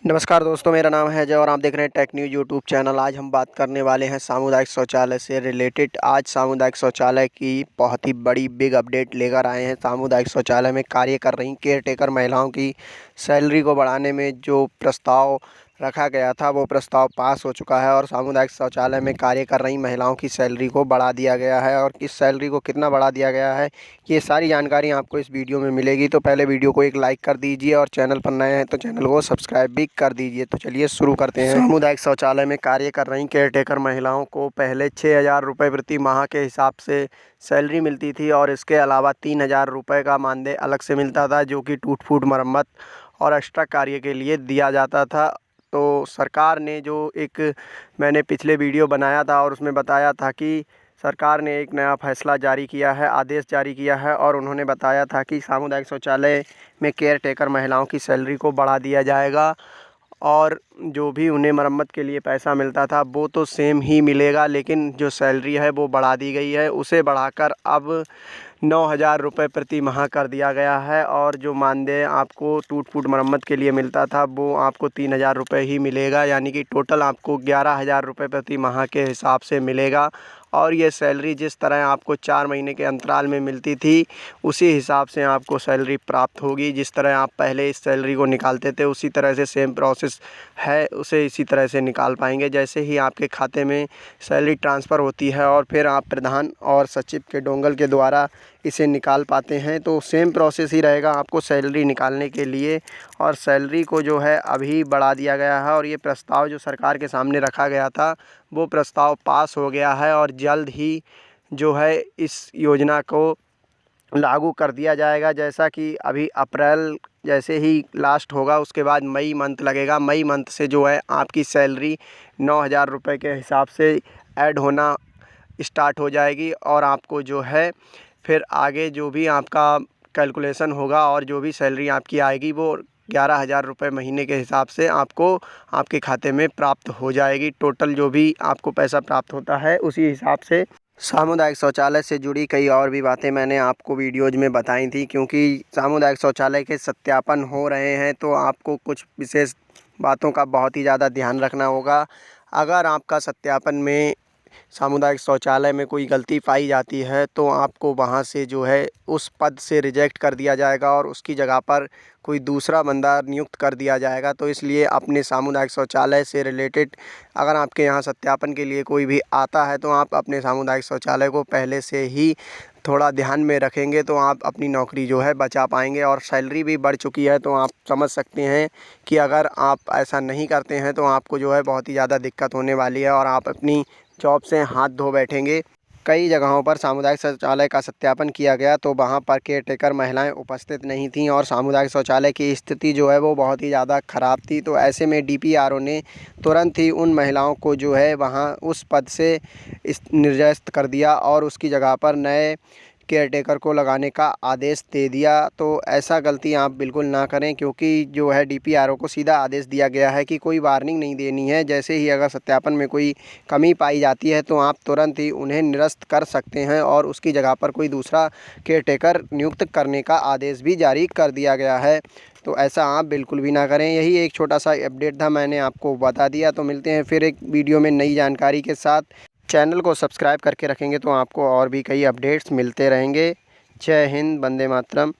नमस्कार दोस्तों, मेरा नाम है अजय और आप देख रहे हैं टेक न्यूज़ यूट्यूब चैनल। आज हम बात करने वाले हैं सामुदायिक शौचालय से रिलेटेड। आज सामुदायिक शौचालय की बहुत ही बड़ी बिग अपडेट लेकर आए हैं। सामुदायिक शौचालय में कार्य कर रही केयरटेकर महिलाओं की सैलरी को बढ़ाने में जो प्रस्ताव रखा गया था वो प्रस्ताव पास हो चुका है और सामुदायिक शौचालय में कार्य कर रही महिलाओं की सैलरी को बढ़ा दिया गया है। और इस सैलरी को कितना बढ़ा दिया गया है, ये सारी जानकारी आपको इस वीडियो में मिलेगी। तो पहले वीडियो को एक लाइक कर दीजिए और चैनल पर नए हैं तो चैनल को सब्सक्राइब भी कर दीजिए। तो चलिए शुरू करते हैं। सामुदायिक शौचालय में कार्य कर रही केयरटेकर महिलाओं को पहले 6,000 रुपये प्रति माह के हिसाब से सैलरी मिलती थी और इसके अलावा 3,000 रुपये का मानदेय अलग से मिलता था, जो कि टूट फूट मरम्मत और एक्स्ट्रा कार्य के लिए दिया जाता था। तो सरकार ने जो मैंने पिछले वीडियो बनाया था और उसमें बताया था कि सरकार ने एक नया फैसला जारी किया है, आदेश जारी किया है और उन्होंने बताया था कि सामुदायिक शौचालय में केयरटेकर महिलाओं की सैलरी को बढ़ा दिया जाएगा और जो भी उन्हें मरम्मत के लिए पैसा मिलता था वो तो सेम ही मिलेगा, लेकिन जो सैलरी है वो बढ़ा दी गई है। उसे बढ़ाकर अब 9,000 रुपये प्रति माह कर दिया गया है और जो मानदेय आपको टूट फूट मरम्मत के लिए मिलता था वो आपको 3,000 रुपये ही मिलेगा, यानी कि टोटल आपको 11,000 रुपये प्रति माह के हिसाब से मिलेगा। और ये सैलरी जिस तरह आपको 4 महीने के अंतराल में मिलती थी उसी हिसाब से आपको सैलरी प्राप्त होगी। जिस तरह आप पहले इस सैलरी को निकालते थे उसी तरह से सेम प्रोसेस है, उसे इसी तरह से निकाल पाएंगे। जैसे ही आपके खाते में सैलरी ट्रांसफ़र होती है और फिर आप प्रधान और सचिव के डोंगल के द्वारा इसे निकाल पाते हैं, तो सेम प्रोसेस ही रहेगा आपको सैलरी निकालने के लिए। और सैलरी को जो है अभी बढ़ा दिया गया है और ये प्रस्ताव जो सरकार के सामने रखा गया था वो प्रस्ताव पास हो गया है और जल्द ही जो है इस योजना को लागू कर दिया जाएगा। जैसा कि अभी अप्रैल जैसे ही लास्ट होगा उसके बाद मई मंथ लगेगा। मई मंथ से जो है आपकी सैलरी 9,000 रुपये के हिसाब से ऐड होना स्टार्ट हो जाएगी और आपको जो है फिर आगे जो भी आपका कैलकुलेशन होगा और जो भी सैलरी आपकी आएगी वो 11,000 रुपये महीने के हिसाब से आपको आपके खाते में प्राप्त हो जाएगी। टोटल जो भी आपको पैसा प्राप्त होता है उसी हिसाब से। सामुदायिक शौचालय से जुड़ी कई और भी बातें मैंने आपको वीडियोज़ में बताई थी, क्योंकि सामुदायिक शौचालय के सत्यापन हो रहे हैं तो आपको कुछ विशेष बातों का बहुत ही ज़्यादा ध्यान रखना होगा। अगर आपका सत्यापन में सामुदायिक शौचालय में कोई गलती पाई जाती है तो आपको वहाँ से जो है उस पद से रिजेक्ट कर दिया जाएगा और उसकी जगह पर कोई दूसरा बंदा नियुक्त कर दिया जाएगा। तो इसलिए अपने सामुदायिक शौचालय से रिलेटेड अगर आपके यहाँ सत्यापन के लिए कोई भी आता है तो आप अपने सामुदायिक शौचालय को पहले से ही थोड़ा ध्यान में रखेंगे तो आप अपनी नौकरी जो है बचा पाएंगे। और सैलरी भी बढ़ चुकी है तो आप समझ सकते हैं कि अगर आप ऐसा नहीं करते हैं तो आपको जो है बहुत ही ज़्यादा दिक्कत होने वाली है और आप अपनी जॉब से हाथ धो बैठेंगे। कई जगहों पर सामुदायिक शौचालय का सत्यापन किया गया तो वहाँ पर केयरटेकर महिलाएं उपस्थित नहीं थीं और सामुदायिक शौचालय की स्थिति जो है वो बहुत ही ज़्यादा ख़राब थी। तो ऐसे में डीपीआरओ ने तुरंत ही उन महिलाओं को जो है वहाँ उस पद से निर्जस्त कर दिया और उसकी जगह पर नए केयरटेकर को लगाने का आदेश दे दिया। तो ऐसा गलती आप बिल्कुल ना करें, क्योंकि जो है डीपीआरओ को सीधा आदेश दिया गया है कि कोई वार्निंग नहीं देनी है। जैसे ही अगर सत्यापन में कोई कमी पाई जाती है तो आप तुरंत ही उन्हें निरस्त कर सकते हैं और उसकी जगह पर कोई दूसरा केयरटेकर नियुक्त करने का आदेश भी जारी कर दिया गया है। तो ऐसा आप बिल्कुल भी ना करें। यही एक छोटा सा अपडेट था, मैंने आपको बता दिया। तो मिलते हैं फिर एक वीडियो में नई जानकारी के साथ। चैनल को सब्सक्राइब करके रखेंगे तो आपको और भी कई अपडेट्स मिलते रहेंगे। जय हिंद, वंदे मातरम।